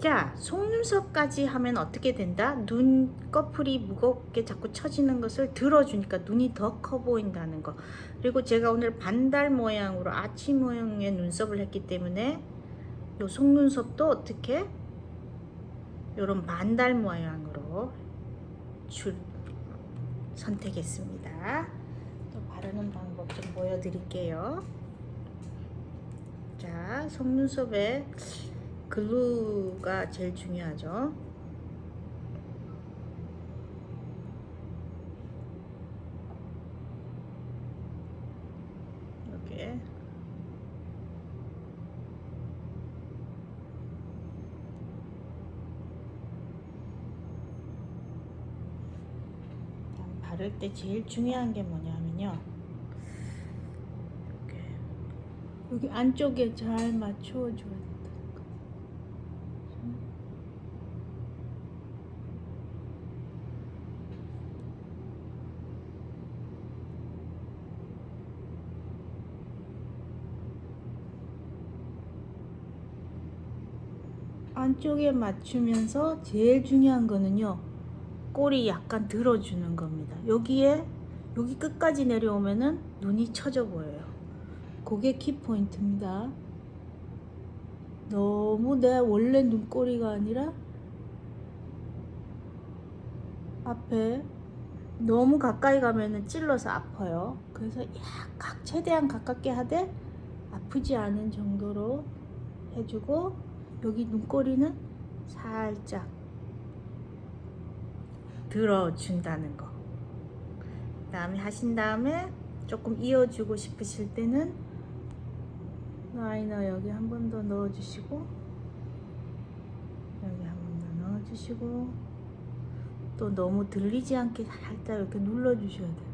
자, 속눈썹까지 하면 어떻게 된다? 눈꺼풀이 무겁게 자꾸 처지는 것을 들어주니까 눈이 더 커 보인다는 거. 그리고 제가 오늘 반달 모양으로 아치 모양의 눈썹을 했기 때문에 요 속눈썹도 어떻게 요런 반달 모양으로 선택했습니다. 또 바르는 방법 좀 보여드릴게요. 자, 속눈썹에 글루가 제일 중요하죠. 이렇게 바를 때 제일 중요한 게 뭐냐면요, 이렇게 여기 안쪽에 잘 맞춰줘야 된다는 거. 안쪽에 맞추면서 제일 중요한 거는요, 꼬리 약간 들어주는 겁니다. 여기 끝까지 내려오면은 눈이 처져 보여요. 그게 키포인트입니다. 너무 내 원래 눈꼬리가 아니라 앞에 너무 가까이 가면은 찔러서 아파요. 그래서 최대한 가깝게 하되 아프지 않은 정도로 해주고, 여기 눈꼬리는 살짝 들어준다는 거. 그다음에 하신 다음에 조금 이어주고 싶으실 때는 라이너 여기 한 번 더 넣어주시고, 여기 한 번 더 넣어주시고, 또 너무 들리지 않게 살짝 이렇게 눌러주셔야 돼요.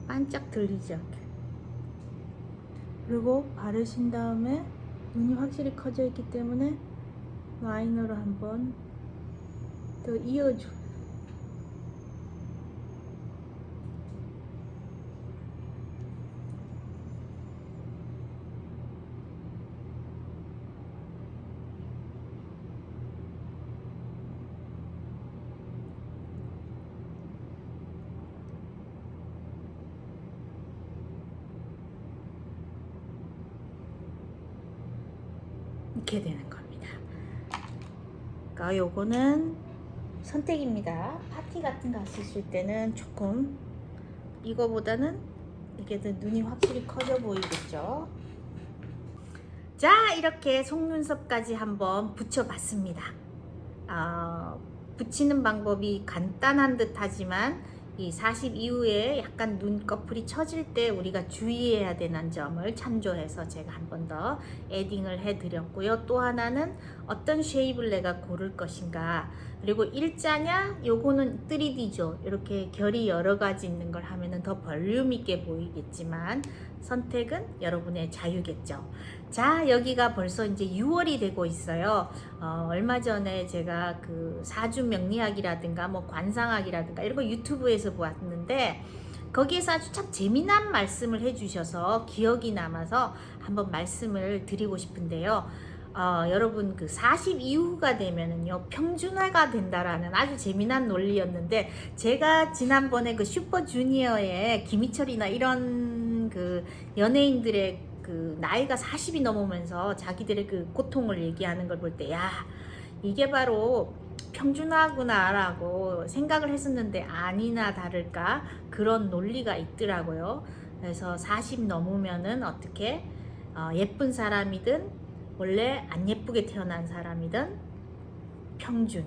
반짝 들리지 않게. 그리고 바르신 다음에 눈이 확실히 커져 있기 때문에 라이너로 한번 더 이어줘. 이렇게 되는 겁니다. 그러니까 요거는 선택입니다. 파티 같은 거 하실 때는 조금 이거보다는 이게 더 눈이 확실히 커져 보이겠죠. 자, 이렇게 속눈썹까지 한번 붙여봤습니다. 붙이는 방법이 간단한 듯 하지만 이 40 이후에 약간 눈꺼풀이 처질 때 우리가 주의해야 되는 점을 참조해서 제가 한 번 더 에딩을 해 드렸고요. 또 하나는 어떤 쉐입을 내가 고를 것인가, 그리고 일자냐, 요거는 3D죠. 이렇게 결이 여러 가지 있는 걸 하면은 더 볼륨 있게 보이겠지만 선택은 여러분의 자유겠죠. 자, 여기가 벌써 이제 6월이 되고 있어요. 얼마 전에 제가 그 사주 명리학이라든가 뭐 관상학이라든가 이런 거 유튜브에서 보았는데, 거기에서 아주 참 재미난 말씀을 해주셔서 기억이 남아서 한번 말씀을 드리고 싶은데요. 여러분 그 40 이후가 되면은요, 평준화가 된다라는 아주 재미난 논리였는데, 제가 지난번에 그 슈퍼주니어의 김희철이나 이런 그 연예인들의 그 나이가 40이 넘으면서 자기들의 그 고통을 얘기하는 걸 볼 때, 야, 이게 바로 평준화구나라고 생각을 했었는데, 아니나 다를까 그런 논리가 있더라고요. 그래서 40 넘으면은 어떻게 예쁜 사람이든 원래 안 예쁘게 태어난 사람이든 평균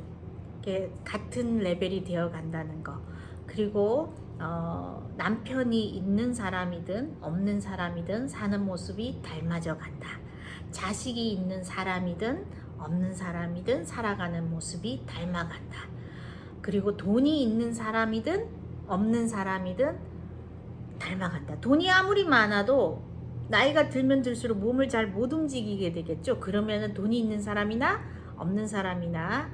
같은 레벨이 되어 간다는 거. 그리고 남편이 있는 사람이든 없는 사람이든 사는 모습이 닮아져 간다. 자식이 있는 사람이든 없는 사람이든 살아가는 모습이 닮아간다. 그리고 돈이 있는 사람이든 없는 사람이든 닮아간다. 돈이 아무리 많아도 나이가 들면 들수록 몸을 잘 못 움직이게 되겠죠. 그러면은 돈이 있는 사람이나 없는 사람이나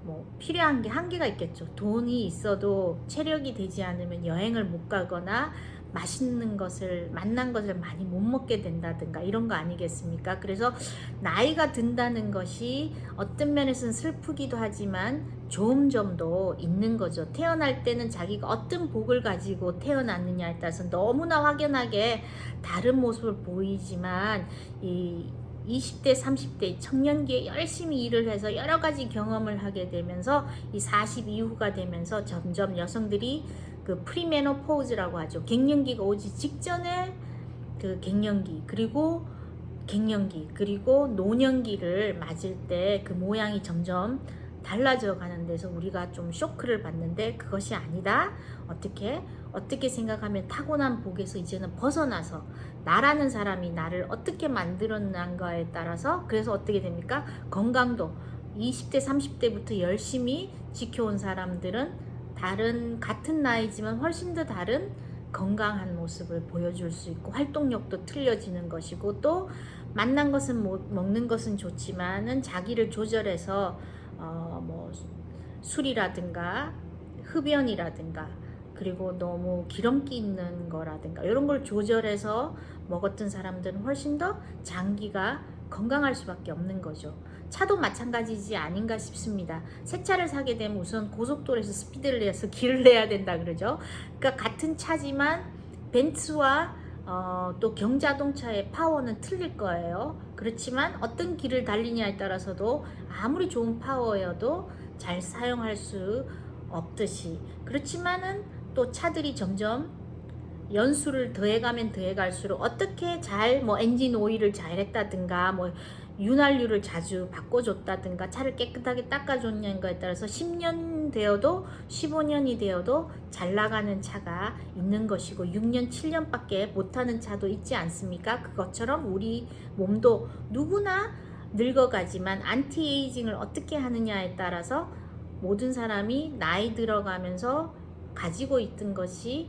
뭐 필요한 게 한계가 있겠죠. 돈이 있어도 체력이 되지 않으면 여행을 못 가거나 맛있는 것을 만난 것을 많이 못 먹게 된다든가 이런 거 아니겠습니까? 그래서 나이가 든다는 것이 어떤 면에서는 슬프기도 하지만 좋은 점도 있는 거죠. 태어날 때는 자기가 어떤 복을 가지고 태어났느냐에 따라서 너무나 확연하게 다른 모습을 보이지만 이 20대, 30대 청년기에 열심히 일을 해서 여러 가지 경험을 하게 되면서 이 40 이후가 되면서 점점 여성들이 그 프리메노포즈라고 하죠. 갱년기가 오지 직전에 그 갱년기 그리고 갱년기 그리고 노년기를 맞을 때 그 모양이 점점 달라져 가는 데서 우리가 좀 쇼크를 받는데 그것이 아니다. 어떻게 생각하면 타고난 복에서 이제는 벗어나서 나라는 사람이 나를 어떻게 만들었는가에 따라서 그래서 어떻게 됩니까? 건강도 20대 30대부터 열심히 지켜온 사람들은 같은 나이지만 훨씬 더 다른 건강한 모습을 보여줄 수 있고 활동력도 틀려지는 것이고 또 만난 것은 먹는 것은 좋지만은 자기를 조절해서 뭐 술이라든가 흡연이라든가 그리고 너무 기름기 있는 거라든가 이런 걸 조절해서 먹었던 사람들은 훨씬 더 장기가 건강할 수밖에 없는 거죠. 차도 마찬가지지 아닌가 싶습니다. 새 차를 사게 되면 우선 고속도로에서 스피드를 내서 길을 내야 된다 그러죠. 그러니까 같은 차지만 벤츠와 또 경자동차의 파워는 틀릴 거예요. 그렇지만 어떤 길을 달리냐에 따라서도 아무리 좋은 파워여도 잘 사용할 수 없듯이 그렇지만은 또 차들이 점점 연수를 더해가면 더해갈수록 어떻게 잘 뭐 엔진 오일을 잘 했다든가 뭐 윤활유를 자주 바꿔줬다든가 차를 깨끗하게 닦아줬냐는 거에 따라서 10년 되어도 15년이 되어도 잘 나가는 차가 있는 것이고 6년 7년밖에 못하는 차도 있지 않습니까? 그것처럼 우리 몸도 누구나 늙어가지만 안티에이징을 어떻게 하느냐에 따라서 모든 사람이 나이 들어가면서 가지고 있던 것이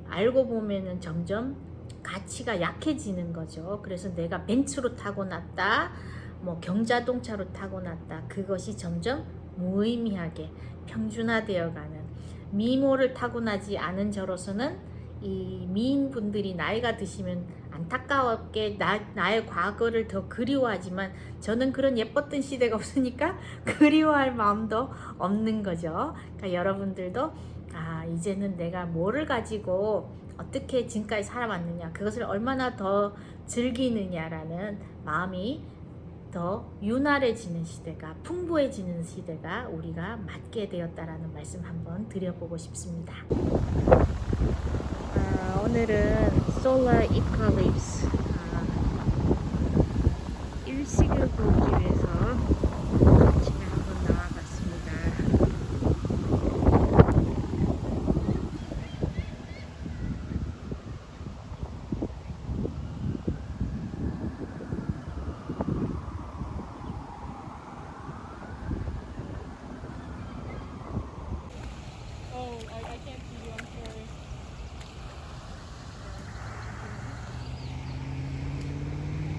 알고 보면은 점점 가치가 약해지는 거죠. 그래서 내가 벤츠로 타고났다, 뭐 경자동차로 타고났다. 그것이 점점 무의미하게 평준화되어가는 미모를 타고나지 않은 저로서는 이 미인분들이 나이가 드시면 안타깝게 나의 과거를 더 그리워하지만 저는 그런 예뻤던 시대가 없으니까 그리워할 마음도 없는 거죠. 그러니까 여러분들도 이제는 내가 뭐를 가지고 어떻게 지금까지 살아왔느냐 그것을 얼마나 더 즐기느냐라는 마음이 더 유난해지는 시대가 풍부해지는 시대가 우리가 맞게 되었다라는 말씀 한번 드려보고 싶습니다. 오늘은 Solar Eclipse 일식을 보기 위해서